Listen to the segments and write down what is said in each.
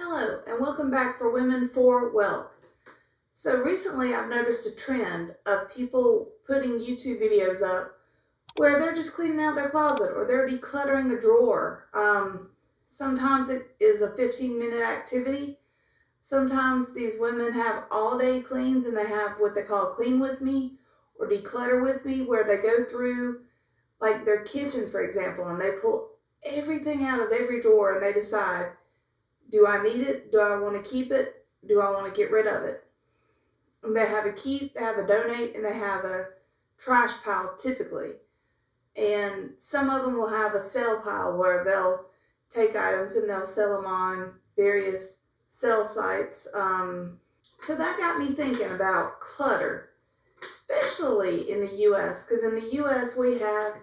Hello, and welcome back for Women for Wealth. So recently I've noticed a trend of people putting YouTube videos up where they're just cleaning out their closet or they're decluttering a drawer. Sometimes it is a 15-minute activity. Sometimes these women have all-day cleans and they have what they call clean with me or declutter with me, where they go through like their kitchen, for example, and they pull everything out of every drawer and they decide, do I need it? Do I want to keep it? Do I want to get rid of it? And they have a keep, they have a donate, and they have a trash pile typically. And some of them will have a sale pile where they'll take items and they'll sell them on various sell sites. So that got me thinking about clutter, especially in the U.S., because in the U.S. we have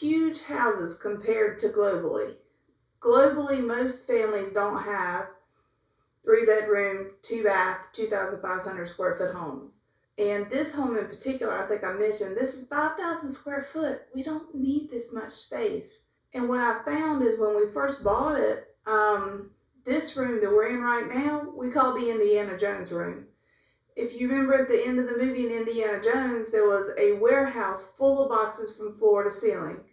huge houses compared to globally. Globally, most families don't have 3-bedroom, 2-bath, 2,500 square foot homes. And this home in particular, I think I mentioned, this is 5,000 square foot. We don't need this much space. And what I found is when we first bought it, this room that we're in right now, we call the Indiana Jones room. If you remember at the end of the movie in Indiana Jones, there was a warehouse full of boxes from floor to ceiling.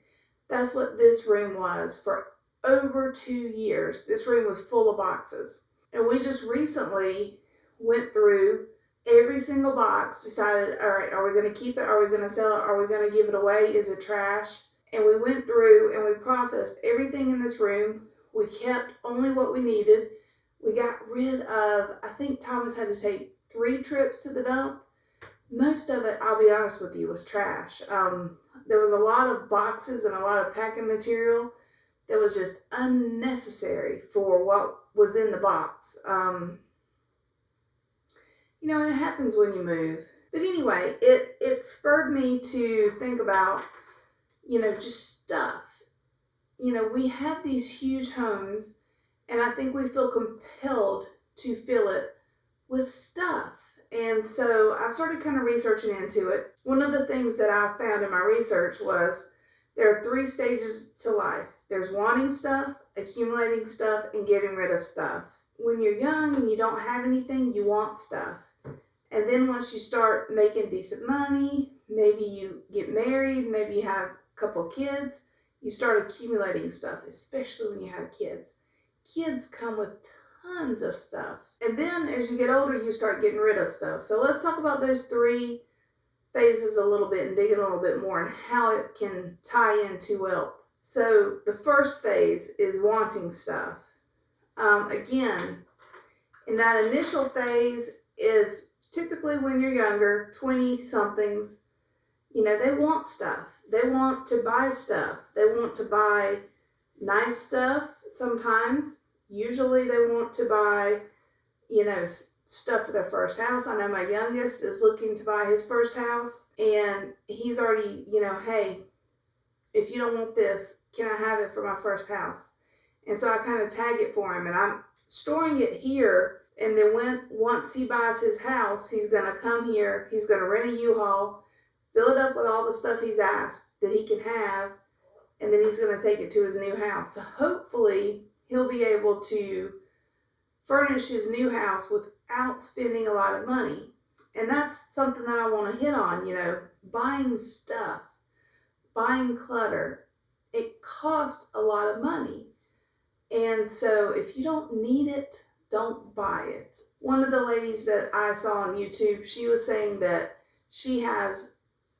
That's what this room was for over 2 years. This room was full of boxes. And we just recently went through every single box, decided, all right, are we going to keep it? Are we going to sell it? Are we going to give it away? Is it trash? And we went through and we processed everything in this room. We kept only what we needed. We got rid of, I think Thomas had to take 3 trips to the dump. Most of it, I'll be honest with you, was trash. There was a lot of boxes and a lot of packing material that was just unnecessary for what was in the box. And it happens when you move. But anyway, it spurred me to think about, just stuff. We have these huge homes, and I think we feel compelled to fill it with stuff. And so I started kind of researching into it. One of the things that I found in my research was there are 3 stages to life. There's wanting stuff, accumulating stuff, and getting rid of stuff. When you're young and you don't have anything, you want stuff. And then once you start making decent money, maybe you get married, maybe you have a couple kids, you start accumulating stuff, especially when you have kids. Kids come with tons of stuff. And then as you get older, you start getting rid of stuff. So let's talk about those 3 phases a little bit and dig in a little bit more and how it can tie into wealth. So the first phase is wanting stuff. Again, in that initial phase is typically when you're younger, 20-somethings, they want stuff. They want to buy stuff. They want to buy nice stuff sometimes. Usually they want to buy, stuff for their first house. I know my youngest is looking to buy his first house, and he's already, hey, if you don't want this, can I have it for my first house? And so I kind of tag it for him, and I'm storing it here. And then once he buys his house, he's going to come here, he's going to rent a U-Haul, fill it up with all the stuff he's asked that he can have, and then he's going to take it to his new house. So hopefully he'll be able to furnish his new house without spending a lot of money. And that's something that I want to hit on, buying stuff, buying clutter. It costs a lot of money. And so if you don't need it, don't buy it. One of the ladies that I saw on YouTube, she was saying that she has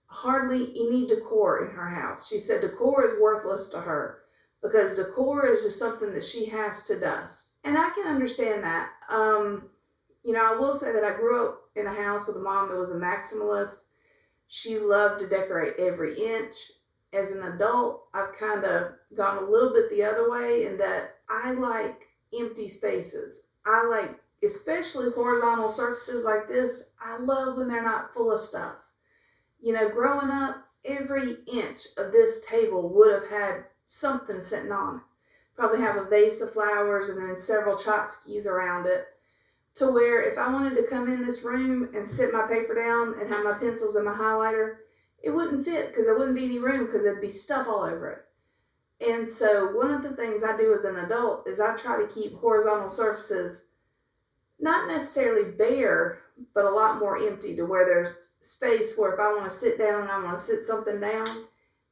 hardly any decor in her house. She said decor is worthless to her because decor is just something that she has to dust. And I can understand that. I will say that I grew up in a house with a mom that was a maximalist. She loved to decorate every inch. As an adult, I've kind of gone a little bit the other way in that I like empty spaces. I like, especially horizontal surfaces like this, I love when they're not full of stuff. Growing up, every inch of this table would have had something sitting on it. Probably have a vase of flowers and then several tchotchkes around it, to where if I wanted to come in this room and sit my paper down and have my pencils and my highlighter, it wouldn't fit because there wouldn't be any room because there'd be stuff all over it. And so one of the things I do as an adult is I try to keep horizontal surfaces not necessarily bare, but a lot more empty, to where there's space where if I want to sit down and I want to sit something down,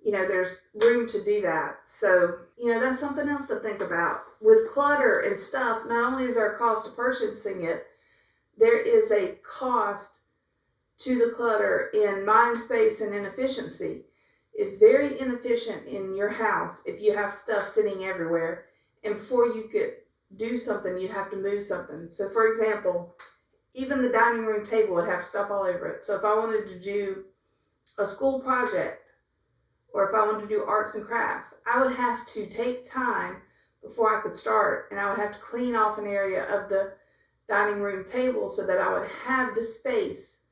there's room to do that. So, that's something else to think about. With clutter and stuff, not only is there a cost to purchasing it, there is a cost to the clutter in mind space and inefficiency. It's very inefficient in your house if you have stuff sitting everywhere, and before you could do something, you'd have to move something. So for example, even the dining room table would have stuff all over it. So if I wanted to do a school project, or if I wanted to do arts and crafts, I would have to take time before I could start, and I would have to clean off an area of the dining room table so that I would have the space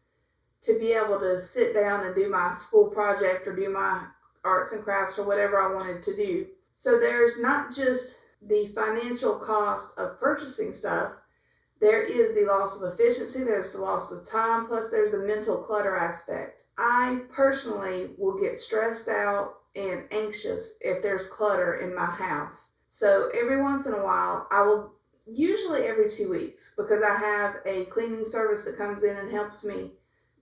to be able to sit down and do my school project or do my arts and crafts or whatever I wanted to do. So there's not just the financial cost of purchasing stuff, there is the loss of efficiency, there's the loss of time, plus there's the mental clutter aspect. I personally will get stressed out and anxious if there's clutter in my house. So every once in a while, I will, usually every 2 weeks, because I have a cleaning service that comes in and helps me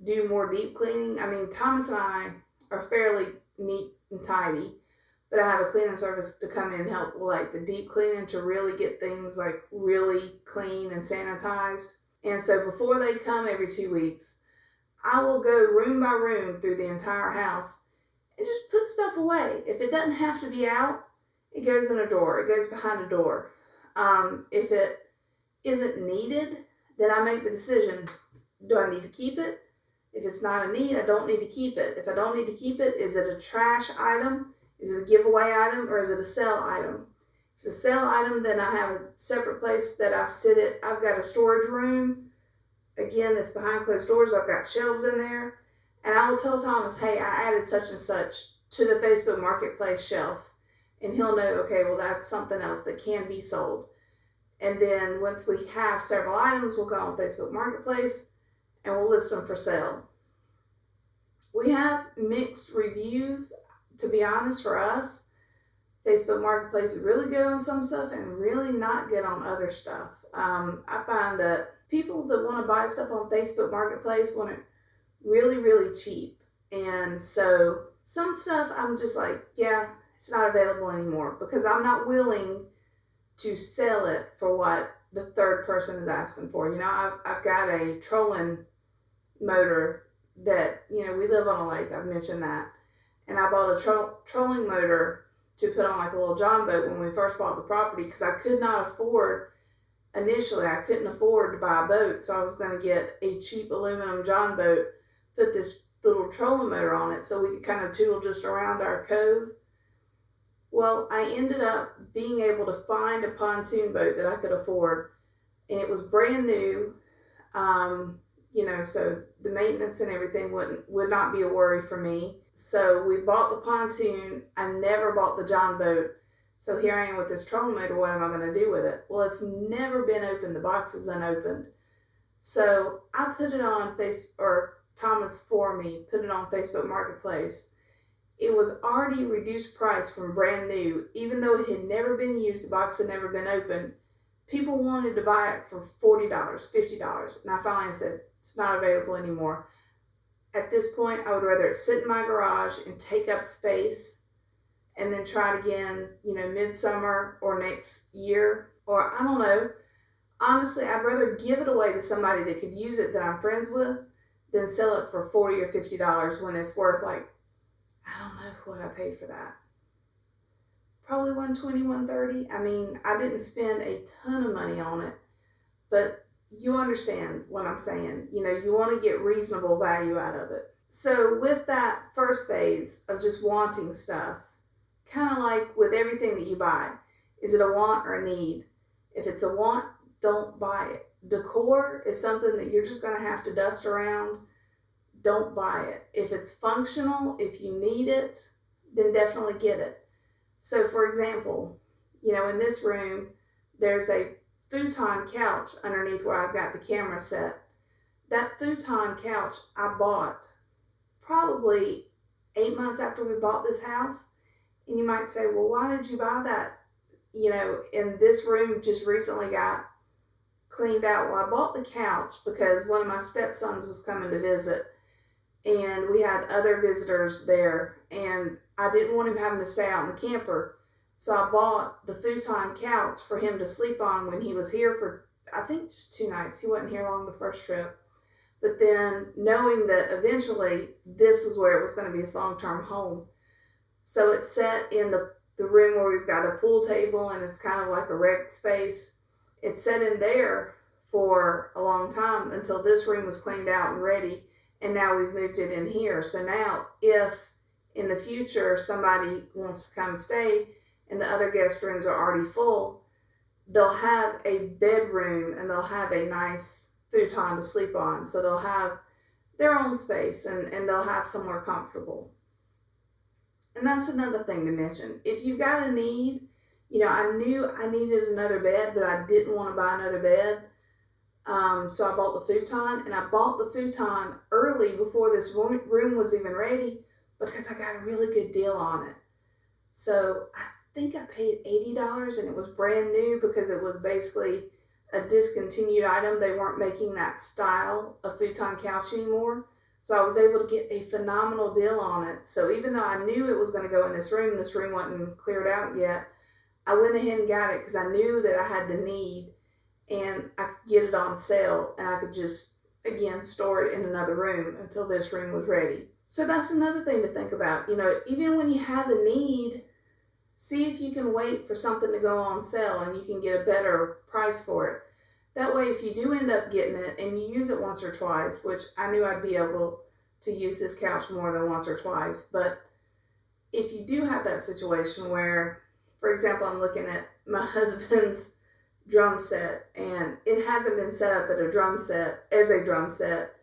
do more deep cleaning. I mean, Thomas and I are fairly neat and tidy, but I have a cleaning service to come in and help with like the deep cleaning, to really get things like really clean and sanitized. And so before they come every 2 weeks, I will go room by room through the entire house and just put stuff away. If it doesn't have to be out, it goes in a drawer, it goes behind a door. If it isn't needed, then I make the decision, do I need to keep it? If it's not a need, I don't need to keep it. If I don't need to keep it, is it a trash item? Is it a giveaway item, or is it a sale item? If it's a sale item, then I have a separate place that I sit at. I've got a storage room. Again, it's behind closed doors. I've got shelves in there. And I will tell Thomas, hey, I added such and such to the Facebook Marketplace shelf. And he'll know, okay, well, that's something else that can be sold. And then once we have several items, we'll go on Facebook Marketplace and we'll list them for sale. We have mixed reviews, to be honest, for us. Facebook Marketplace is really good on some stuff and really not good on other stuff. I find that people that want to buy stuff on Facebook Marketplace want it really, really cheap. And so some stuff I'm just like, yeah, it's not available anymore, because I'm not willing to sell it for what the third person is asking for. I've got a trolling motor that, we live on a lake, I've mentioned that. And I bought a trolling motor to put on like a little john boat when we first bought the property, because I could not afford, initially I couldn't afford to buy a boat, so I was going to get a cheap aluminum john boat, put this little trolling motor on it so we could kind of tootle just around our cove. Well, I ended up being able to find a pontoon boat that I could afford, and it was brand new. So the maintenance and everything would not be a worry for me. So we bought the pontoon. I never bought the john boat. So here I am with this trolling motor. What am I going to do with it? Well, it's never been opened. The box is unopened. So I put it on Thomas for me, put it on Facebook Marketplace. It was already reduced price from brand new. Even though it had never been used, the box had never been opened, people wanted to buy it for $40, $50. And I finally said, it's not available anymore. At this point, I would rather it sit in my garage and take up space and then try it again, midsummer or next year, or I don't know. Honestly, I'd rather give it away to somebody that could use it that I'm friends with than sell it for $40 or $50 when it's worth like, I don't know what I paid for that. Probably $120, $130. I mean, I didn't spend a ton of money on it, but you understand what I'm saying. You want to get reasonable value out of it. So with that first phase of just wanting stuff, kind of like with everything that you buy, is it a want or a need? If it's a want, don't buy it. Decor is something that you're just going to have to dust around. Don't buy it. If it's functional, if you need it, then definitely get it. So for example, in this room, there's a futon couch underneath where I've got the camera set. That futon couch I bought probably 8 months after we bought this house, And you might say, well, why did you buy that? And this room just recently got cleaned out. Well, I bought the couch because one of my stepsons was coming to visit, and we had other visitors there, and I didn't want him having to stay out in the camper. So I bought the futon couch for him to sleep on when he was here for, I think, just 2 nights. He wasn't here long the first trip. But then knowing that eventually this is where it was going to be his long-term home. So it's set in the room where we've got a pool table, and it's kind of like a rec space. It's set in there for a long time until this room was cleaned out and ready. And now we've moved it in here. So now if in the future somebody wants to come stay and the other guest rooms are already full, they'll have a bedroom and they'll have a nice futon to sleep on. So they'll have their own space and they'll have somewhere comfortable. And that's another thing to mention. If you've got a need, I knew I needed another bed, but I didn't want to buy another bed. So I bought the futon, and I bought the futon early before this room was even ready because I got a really good deal on it. So I think I paid $80, and it was brand new because it was basically a discontinued item. They weren't making that style of futon couch anymore. So I was able to get a phenomenal deal on it. So even though I knew it was going to go in this room wasn't cleared out yet, I went ahead and got it because I knew that I had the need. And I could get it on sale, and I could just, again, store it in another room until this room was ready. So that's another thing to think about. Even when you have the need, see if you can wait for something to go on sale and you can get a better price for it. That way, if you do end up getting it and you use it once or twice, which I knew I'd be able to use this couch more than once or twice, but if you do have that situation where, for example, I'm looking at my husband's drum set, and it hasn't been set up as a drum set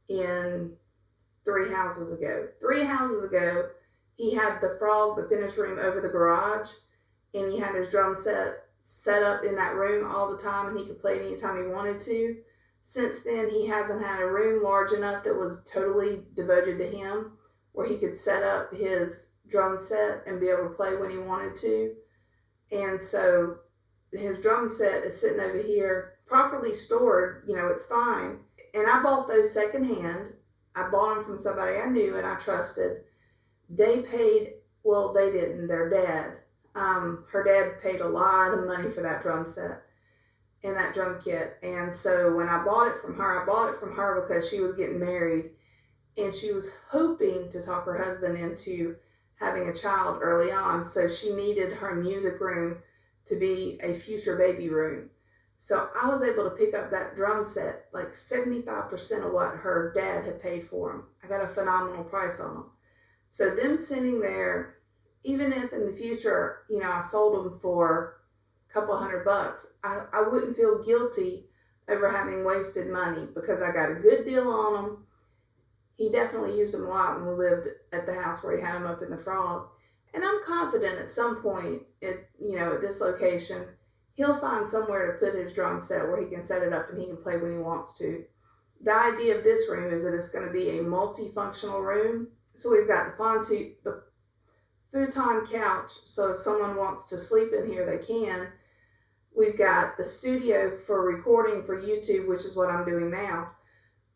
in 3 houses ago. 3 houses ago, he had the finished room over the garage, and he had his drum set up in that room all the time, and he could play it anytime he wanted to. Since then, he hasn't had a room large enough that was totally devoted to him, where he could set up his drum set and be able to play when he wanted to. And so his drum set is sitting over here, properly stored, it's fine. And I bought those secondhand. I bought them from somebody I knew and I trusted. They paid, well, they didn't, their dad. Her dad paid a lot of money for that drum set and that drum kit. And so when I bought it from her because she was getting married and she was hoping to talk her husband into having a child early on. So she needed her music room to be a future baby room. So I was able to pick up that drum set, like 75% of what her dad had paid for them. I got a phenomenal price on them. So them sitting there, even if in the future, I sold them for a couple $100, I wouldn't feel guilty over having wasted money because I got a good deal on them. He definitely used them a lot when we lived at the house where he had them up in the frog. And I'm confident at some point at this location, he'll find somewhere to put his drum set where he can set it up and he can play when he wants to. The idea of this room is that it's going to be a multifunctional room. So we've got the futon couch, so if someone wants to sleep in here, they can. We've got the studio for recording for YouTube, which is what I'm doing now.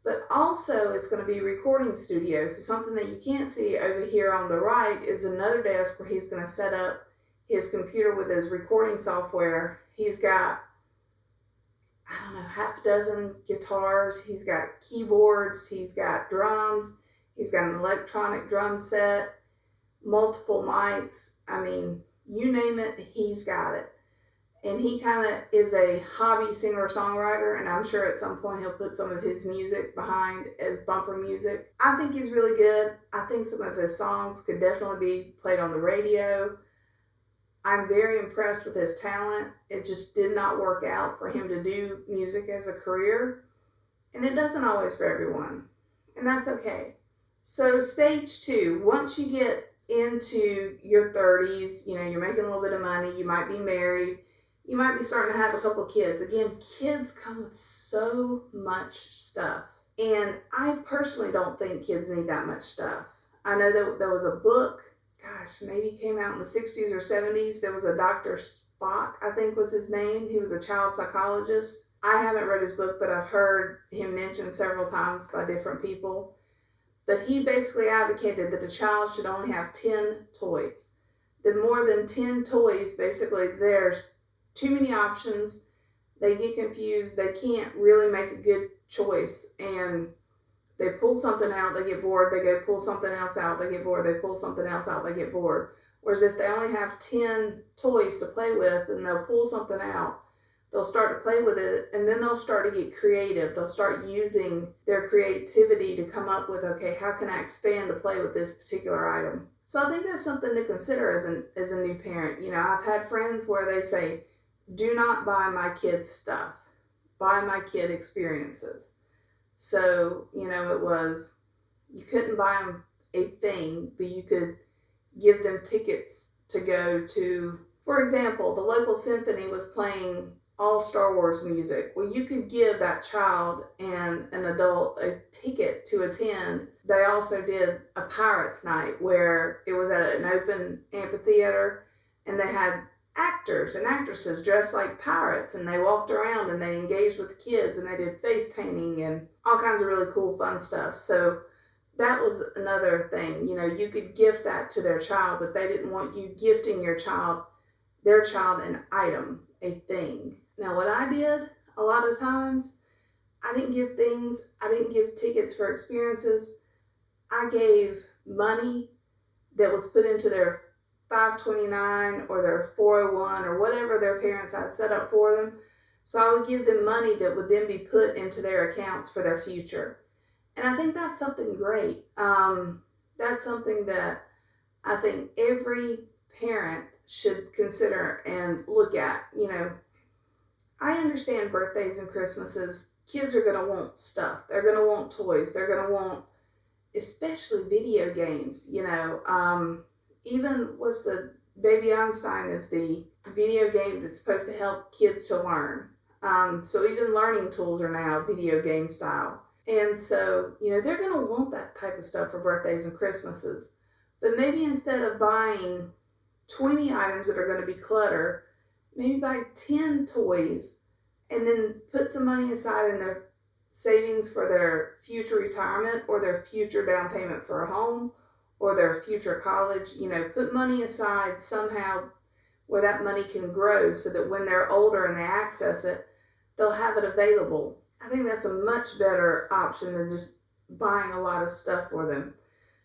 But also it's going to be a recording studio. So something that you can't see over here on the right is another desk where he's going to set up his computer with his recording software. He's got, half a dozen guitars. He's got keyboards. He's got drums. He's got an electronic drum set, multiple mics. You name it, he's got it. And he kind of is a hobby singer-songwriter, and I'm sure at some point he'll put some of his music behind as bumper music. I think he's really good. I think some of his songs could definitely be played on the radio. I'm very impressed with his talent. It just did not work out for him to do music as a career, and it doesn't always for everyone, and that's okay. So stage 2, once you get into your 30s, you're making a little bit of money, you might be married, you might be starting to have a couple kids. Again, kids come with so much stuff. And I personally don't think kids need that much stuff. I know that there was a book, maybe came out in the 60s or 70s. There was a Dr. Spock, I think was his name. He was a child psychologist. I haven't read his book, but I've heard him mentioned several times by different people. But he basically advocated that a child should only have 10 toys. That more than 10 toys, basically there's too many options. They get confused. They can't really make a good choice. And they pull something out, they get bored. They go pull something else out, they get bored. They pull something else out, they get bored. Whereas if they only have 10 toys to play with and they'll pull something out, they'll start to play with it, and then they'll start to get creative. They'll start using their creativity to come up with, okay, how can I expand to play with this particular item? So I think that's something to consider as a new parent. You know, I've had friends where they say, do not buy my kids stuff. Buy my kid experiences. So, you know, it was, you couldn't buy them a thing, but you could give them tickets to go to, for example, the local symphony was playing all Star Wars music. Well, you could give that child and an adult a ticket to attend. They also did a Pirates Night where it was at an open amphitheater and they had actors and actresses dressed like pirates, and they walked around and they engaged with the kids and they did face painting and all kinds of really cool fun stuff. So that was another thing. You know, you could gift that to their child, but they didn't want you gifting their child an item, a thing. Now what I did a lot of times, I didn't give things, I didn't give tickets for experiences. I gave money that was put into their 529 or their 401 or whatever their parents had set up for them. So I would give them money that would then be put into their accounts for their future. And I think that's something great. That's something that I think every parent should consider and look at. You know, I understand birthdays and Christmases. Kids are going to want stuff. They're going to want toys. They're going to want, especially video games, you know. Even what's the Baby Einstein is the video game that's supposed to help kids to learn. So even learning tools are now video game style. And so, you know, they're going to want that type of stuff for birthdays and Christmases. But maybe instead of buying 20 items that are going to be clutter, maybe buy 10 toys and then put some money aside in their savings for their future retirement or their future down payment for a home or their future college. You know, put money aside somehow where that money can grow so that when they're older and they access it, they'll have it available. I think that's a much better option than just buying a lot of stuff for them.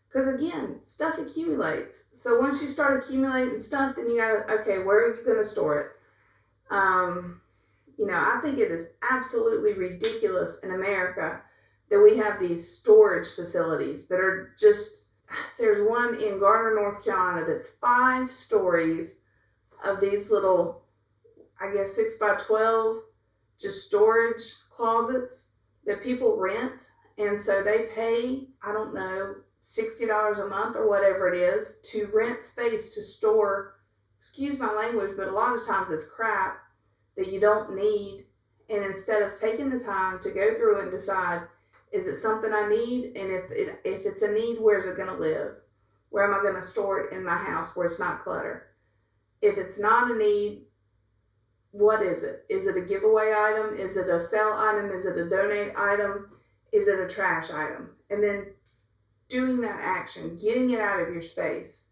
Because again, stuff accumulates. So once you start accumulating stuff, then you gotta, okay, where are you gonna store it? You know, I think it is absolutely ridiculous in America that we have these storage facilities that are just, there's one in Garner, North Carolina that's 5 stories of these little, I guess 6x12, just storage closets that people rent. And so they pay, I don't know, $60 a month or whatever it is to rent space to store, excuse my language, but a lot of times it's crap that you don't need. And instead of taking the time to go through and decide, is it something I need? And if it's a need, where's it going to live? Where am I going to store it in my house where it's not clutter? If it's not a need, what is it? Is it a giveaway item? Is it a sell item? Is it a donate item? Is it a trash item? And then doing that action, getting it out of your space,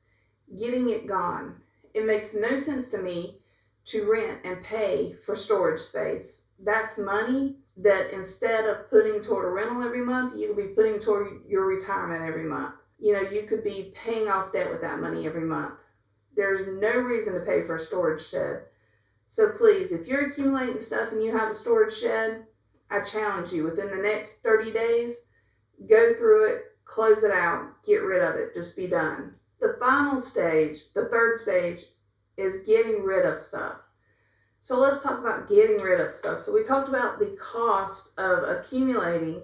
getting it gone. It makes no sense to me to rent and pay for storage space. That's money that instead of putting toward a rental every month, you could be putting toward your retirement every month. You know, you could be paying off debt with that money every month. There's no reason to pay for a storage shed. So please, if you're accumulating stuff and you have a storage shed, I challenge you within the next 30 days, go through it, close it out, get rid of it, just be done. The final stage, the third stage, is getting rid of stuff. So let's talk about getting rid of stuff. So we talked about the cost of accumulating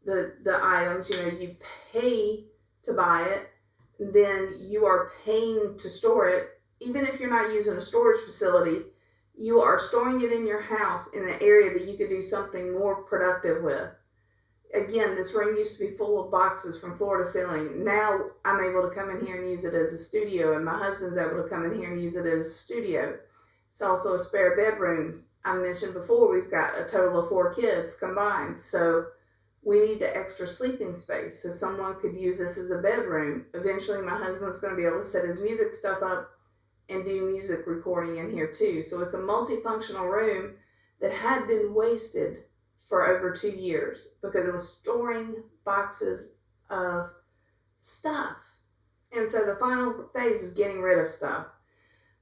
the items. You know, you pay to buy it, then you are paying to store it. Even if you're not using a storage facility, you are storing it in your house in an area that you could do something more productive with. Again, this room used to be full of boxes from floor to ceiling. Now I'm able to come in here and use it as a studio, and my husband's able to come in here and use it as a studio. It's also a spare bedroom. I mentioned before, we've got a total of 4 kids combined, so we need the extra sleeping space. So someone could use this as a bedroom. Eventually, my husband's going to be able to set his music stuff up and do music recording in here too. So it's a multifunctional room that had been wasted for over 2 years because it was storing boxes of stuff. And so the final phase is getting rid of stuff.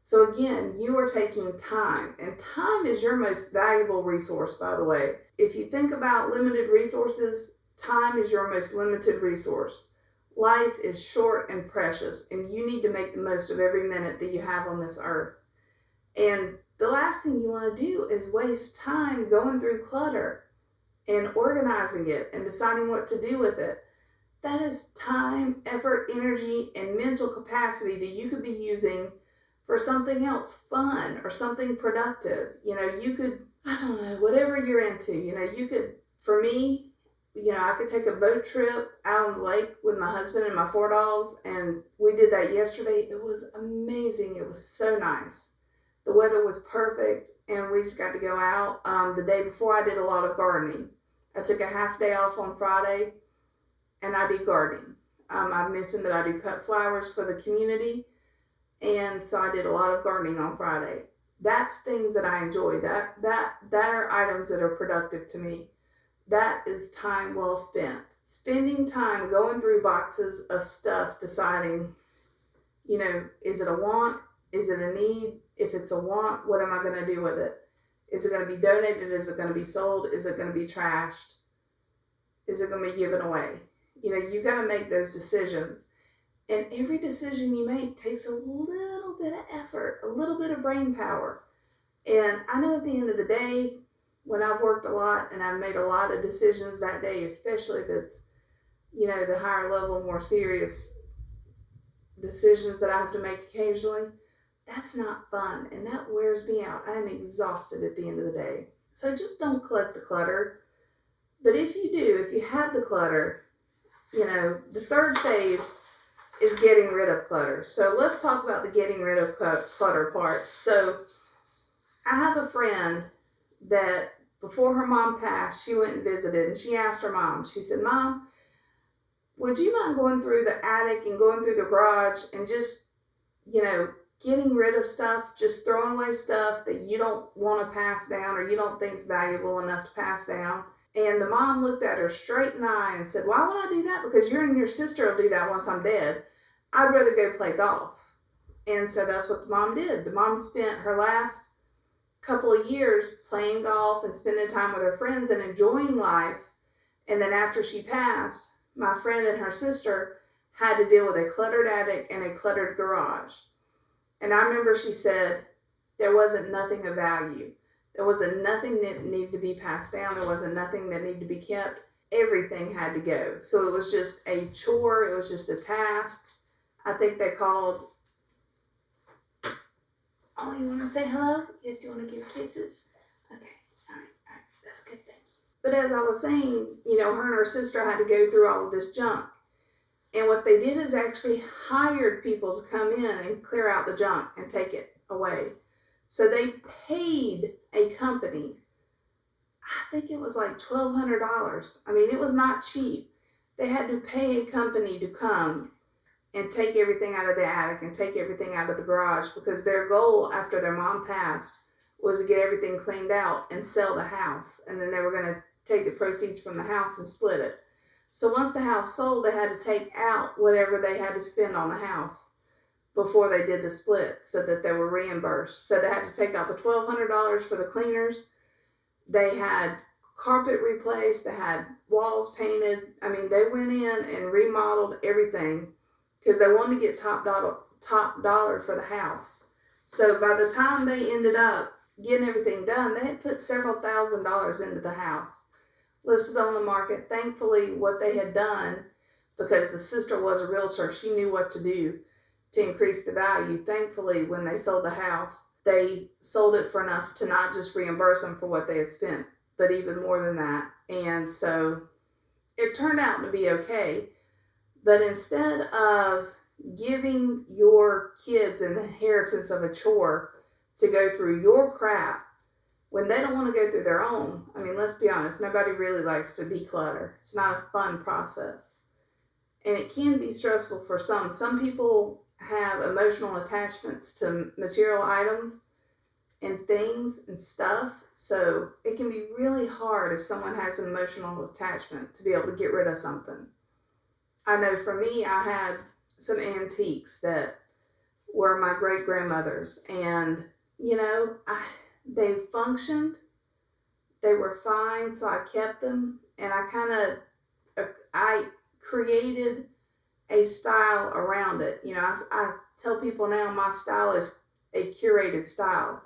So again, you are taking time, and time is your most valuable resource, by the way. If you think about limited resources, time is your most limited resource. Life is short and precious, and you need to make the most of every minute that you have on this earth. And the last thing you want to do is waste time going through clutter and organizing it and deciding what to do with it. That is time, effort, energy, and mental capacity that you could be using for something else fun or something productive. You could, I don't know, whatever you're into. You could, for me, I could take a boat trip out on the lake with my husband and my 4 dogs, and we did that yesterday. It was amazing. It was so nice. The weather was perfect, and we just got to go out. The day before, I did a lot of gardening. I took a half day off on Friday, and I did gardening. I've mentioned that I do cut flowers for the community, and so I did a lot of gardening on Friday. That's things that I enjoy. That are items that are productive to me. That is time well spent. Spending time going through boxes of stuff, deciding, is it a want? Is it a need? If it's a want, what am I going to do with it? Is it going to be donated? Is it going to be sold? Is it going to be trashed? Is it going to be given away? You got to make those decisions. And every decision you make takes a little bit of effort, a little bit of brain power. And I know at the end of the day, when I've worked a lot and I've made a lot of decisions that day, especially if it's, the higher level, more serious decisions that I have to make occasionally, that's not fun, and that wears me out. I am exhausted at the end of the day. So just don't collect the clutter. But if you have the clutter, the third phase is getting rid of clutter. So let's talk about the getting rid of clutter part. So I have a friend that before her mom passed, she went and visited, and she asked her mom, she said, "Mom, would you mind going through the attic and going through the garage and just, getting rid of stuff, just throwing away stuff that you don't want to pass down or you don't think is valuable enough to pass down?" And the mom looked at her straight in the eye and said, "Why would I do that? Because you and your sister will do that once I'm dead. I'd rather go play golf." And so that's what the mom did. The mom spent her last couple of years playing golf and spending time with her friends and enjoying life. And then after she passed, my friend and her sister had to deal with a cluttered attic and a cluttered garage. And I remember she said there wasn't nothing of value. There wasn't nothing that needed to be passed down. There wasn't nothing that needed to be kept. Everything had to go. So it was just a chore. It was just a task. I think they called, "Oh, you want to say hello? Yes, you want to give kisses?" Okay, all right, that's a good thing. But as I was saying, her and her sister had to go through all of this junk. And what they did is actually hired people to come in and clear out the junk and take it away. So they paid a company, I think it was like $1,200. I mean, it was not cheap. They had to pay a company to come and take everything out of the attic and take everything out of the garage, because their goal after their mom passed was to get everything cleaned out and sell the house. And then they were going to take the proceeds from the house and split it. So once the house sold, they had to take out whatever they had to spend on the house before they did the split so that they were reimbursed. So they had to take out the $1,200 for the cleaners. They had carpet replaced. They had walls painted. I mean, they went in and remodeled everything because they wanted to get top dollar for the house. So by the time they ended up getting everything done, they had put several $1,000s into the house, listed on the market. Thankfully, what they had done, because the sister was a realtor, she knew what to do to increase the value. Thankfully, when they sold the house, they sold it for enough to not just reimburse them for what they had spent, but even more than that. And so it turned out to be okay. But instead of giving your kids an inheritance of a chore to go through your crap when they don't want to go through their own, I mean, let's be honest, nobody really likes to declutter. It's not a fun process. And it can be stressful for some. Some people have emotional attachments to material items and things and stuff. So it can be really hard if someone has an emotional attachment to be able to get rid of something. I know for me, I had some antiques that were my great grandmother's, and they functioned, they were fine, so I kept them, and I created a style around it. I tell people now my style is a curated style.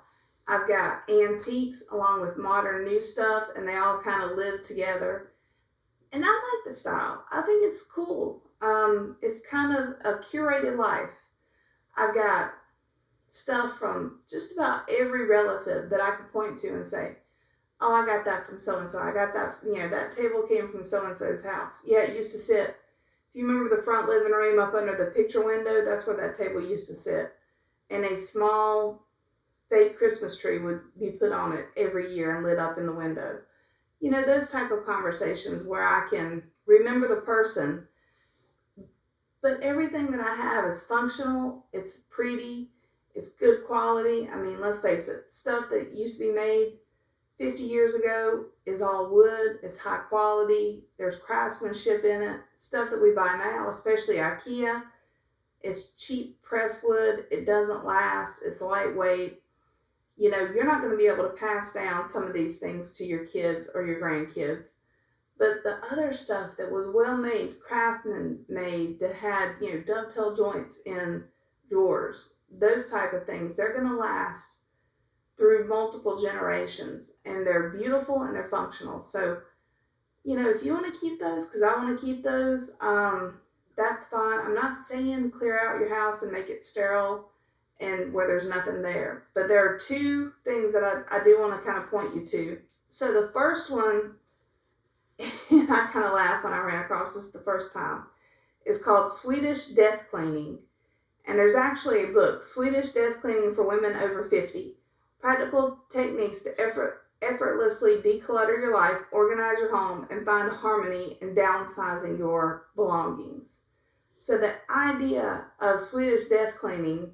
I've got antiques along with modern new stuff, and they all kind of live together. And I like the style. I think it's cool. It's kind of a curated life. I've got stuff from just about every relative that I can point to and say, oh, I got that from so-and-so. I got that, that table came from so-and-so's house. Yeah, it used to sit. If you remember the front living room up under the picture window, that's where that table used to sit. And a small fake Christmas tree would be put on it every year and lit up in the window. Those type of conversations where I can remember the person, but everything that I have is functional, it's pretty, it's good quality. I mean, let's face it, stuff that used to be made 50 years ago is all wood, it's high quality, there's craftsmanship in it. Stuff that we buy now, especially IKEA, it's cheap press wood, it doesn't last, it's lightweight. You're not going to be able to pass down some of these things to your kids or your grandkids. But the other stuff that was well made, craftsman made, that had, dovetail joints in drawers, those type of things, they're going to last through multiple generations, and they're beautiful and they're functional. So, if you want to keep those, because I want to keep those, that's fine. I'm not saying clear out your house and make it sterile and where there's nothing there. But there are two things that I do want to kind of point you to. So the first one, and I kind of laughed when I ran across this the first time, is called Swedish Death Cleaning. And there's actually a book, Swedish Death Cleaning for Women Over 50. Practical techniques to effortlessly declutter your life, organize your home, and find harmony in downsizing your belongings. So the idea of Swedish death cleaning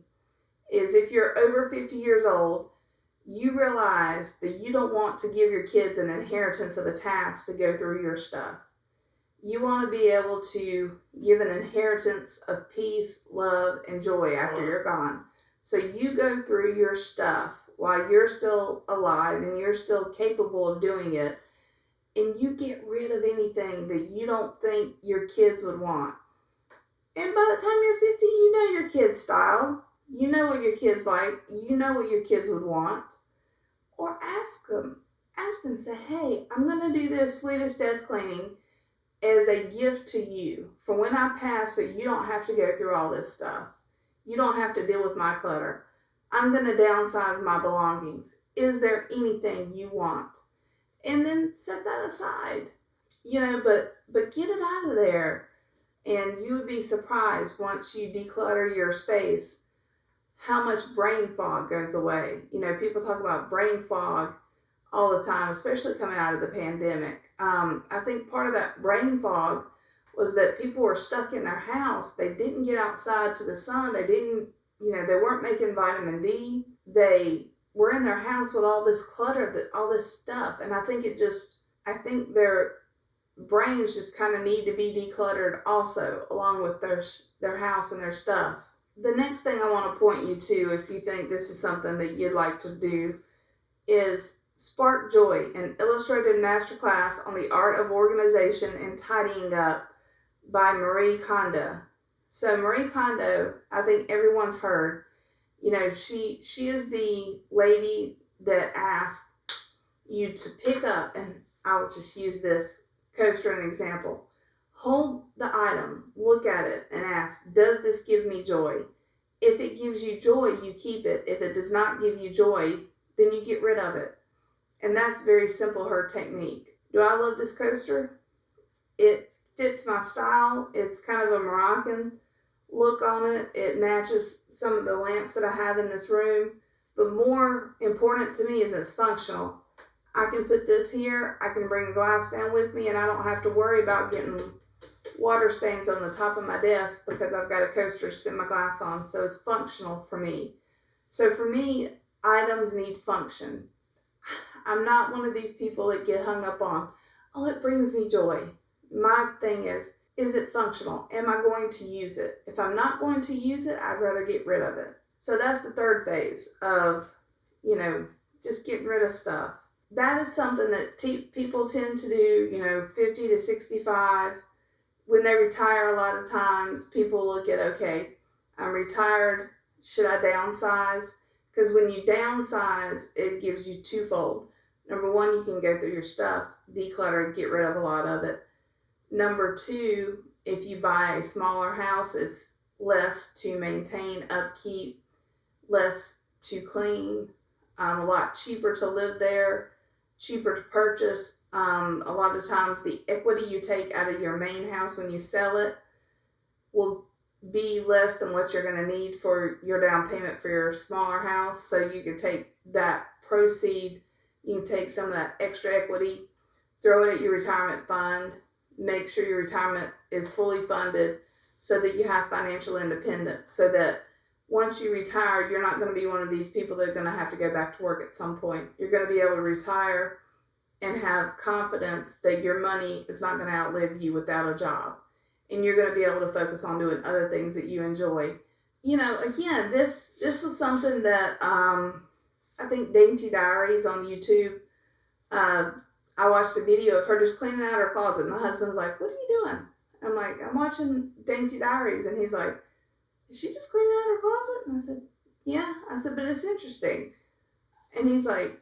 is if you're over 50 years old, you realize that you don't want to give your kids an inheritance of a task to go through your stuff. You want to be able to give an inheritance of peace, love, and joy after you're gone. So you go through your stuff while you're still alive and you're still capable of doing it, and you get rid of anything that you don't think your kids would want. And by the time you're 50, you know your kids' style. You know what your kids like. You know what your kids would want. Or ask them, say, hey, I'm going to do this Swedish death cleaning as a gift to you for when I pass, so you don't have to go through all this stuff. You don't have to deal with my clutter. I'm going to downsize my belongings. Is there anything you want? And then set that aside. But get it out of there. And you would be surprised once you declutter your space how much brain fog goes away. People talk about brain fog all the time, especially coming out of the pandemic. I think part of that brain fog was that people were stuck in their house. They didn't get outside to the sun. They didn't, they weren't making vitamin D. They were in their house with all this clutter, all this stuff. And I think their brains just kind of need to be decluttered also, along with their house and their stuff. The next thing I want to point you to, if you think this is something that you'd like to do, is Spark Joy, an illustrated masterclass on the art of organization and tidying up by Marie Kondo. So Marie Kondo, I think everyone's heard, she is the lady that asks you to pick up, and I'll just use this coaster as an example. Hold the item, look at it, and ask, does this give me joy? If it gives you joy, you keep it. If it does not give you joy, then you get rid of it. And that's very simple, her technique. Do I love this coaster? It fits my style. It's kind of a Moroccan look on it. It matches some of the lamps that I have in this room. But more important to me is it's functional. I can put this here, I can bring glass down with me, and I don't have to worry about getting water stains on the top of my desk because I've got a coaster to sit my glass on. So it's functional for me. So for me, items need function. I'm not one of these people that get hung up on, oh, it brings me joy. My thing is it functional? Am I going to use it? If I'm not going to use it, I'd rather get rid of it. So that's the third phase of, just getting rid of stuff. That is something that people tend to do, 50 to 65. When they retire, a lot of times people look at, okay, I'm retired, should I downsize? Because when you downsize, it gives you twofold. Number one, you can go through your stuff, declutter, get rid of a lot of it. Number two, if you buy a smaller house, it's less to maintain, upkeep, less to clean, a lot cheaper to live there, cheaper to purchase. A lot of times the equity you take out of your main house when you sell it will be less than what you're going to need for your down payment for your smaller house. So you can take that proceed, you can take some of that extra equity, throw it at your retirement fund, make sure your retirement is fully funded so that you have financial independence, so that once you retire, you're not going to be one of these people that are going to have to go back to work at some point. You're going to be able to retire and have confidence that your money is not going to outlive you without a job. And you're going to be able to focus on doing other things that you enjoy. Again, this was something that I think Dainty Diaries on YouTube, I watched a video of her just cleaning out her closet. My husband's like, what are you doing? I'm like, I'm watching Dainty Diaries. And he's like, is she just cleaning out her closet? And I said, yeah. I said, but it's interesting. And he's like,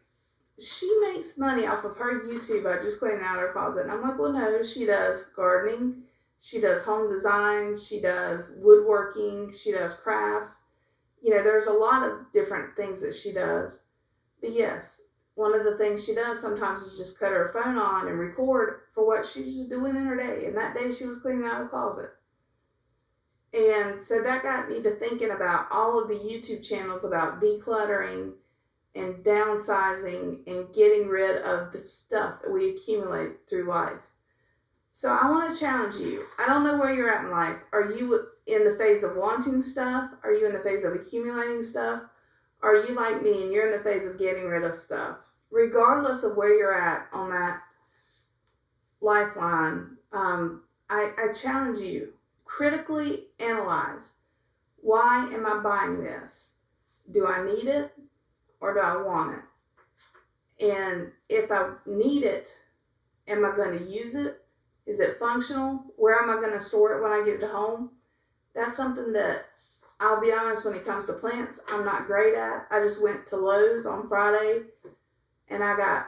she makes money off of her YouTube by just cleaning out her closet. And I'm like, well, no, she does gardening. She does home design. She does woodworking. She does crafts. There's a lot of different things that she does. But yes, one of the things she does sometimes is just cut her phone on and record for what she's just doing in her day. And that day she was cleaning out her closet. And so that got me to thinking about all of the YouTube channels about decluttering and downsizing and getting rid of the stuff that we accumulate through life. So I want to challenge you. I don't know where you're at in life. Are you in the phase of wanting stuff? Are you in the phase of accumulating stuff? Are you like me and you're in the phase of getting rid of stuff? Regardless of where you're at on that lifeline, I challenge you, critically analyze. Why am I buying this? Do I need it or do I want it? And if I need it, am I going to use it? Is it functional? Where am I going to store it when I get it home? That's something that, I'll be honest, when it comes to plants, I'm not great at. I just went to Lowe's on Friday and I got,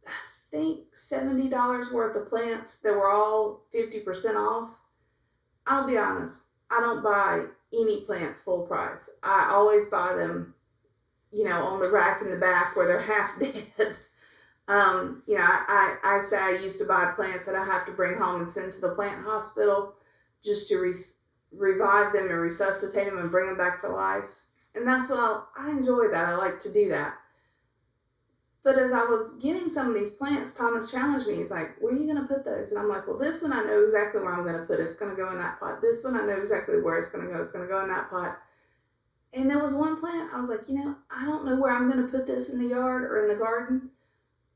I think, $70 worth of plants that were all 50% off. I'll be honest, I don't buy any plants full price. I always buy them, on the rack in the back where they're half dead. I say I used to buy plants that I have to bring home and send to the plant hospital just to revive them and resuscitate them and bring them back to life. And that's what I enjoy that. I like to do that. But as I was getting some of these plants, Thomas challenged me. He's like, where are you going to put those? And I'm like, well, this one I know exactly where I'm going to put it. It's going to go in that pot. This one I know exactly where it's going to go. It's going to go in that pot. And there was one plant, I was like, I don't know where I'm going to put this in the yard or in the garden,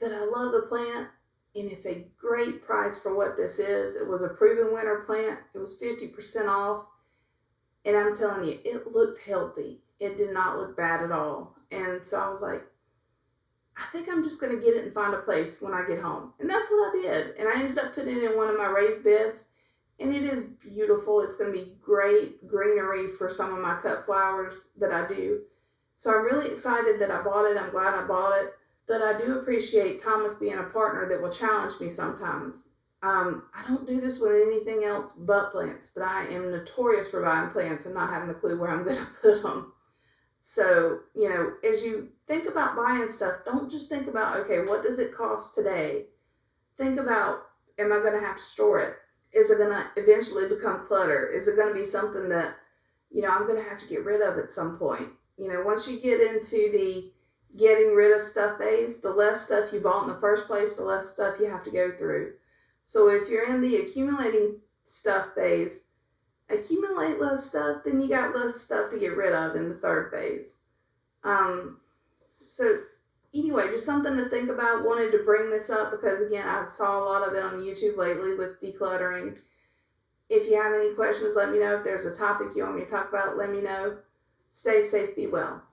but I love the plant. And it's a great price for what this is. It was a proven winter plant. It was 50% off. And I'm telling you, it looked healthy. It did not look bad at all. And so I was like, I think I'm just going to get it and find a place when I get home. And that's what I did. And I ended up putting it in one of my raised beds. And it is beautiful. It's going to be great greenery for some of my cut flowers that I do. So I'm really excited that I bought it. I'm glad I bought it. But I do appreciate Thomas being a partner that will challenge me sometimes. I don't do this with anything else but plants, but I am notorious for buying plants and not having a clue where I'm going to put them. So, as you think about buying stuff, don't just think about, okay, what does it cost today? Think about am I going to have to store it? Is it going to eventually become clutter? Is it going to be something that, I'm going to have to get rid of at some point? Once you get into the getting rid of stuff phase, the less stuff you bought in the first place, the less stuff you have to go through. So if you're in the accumulating stuff phase, accumulate less stuff, then you got less stuff to get rid of in the third phase. So anyway, just something to think about. Wanted to bring this up because, again, I saw a lot of it on YouTube lately with decluttering. If you have any questions, let me know. If there's a topic you want me to talk about, let me know. Stay safe, be well.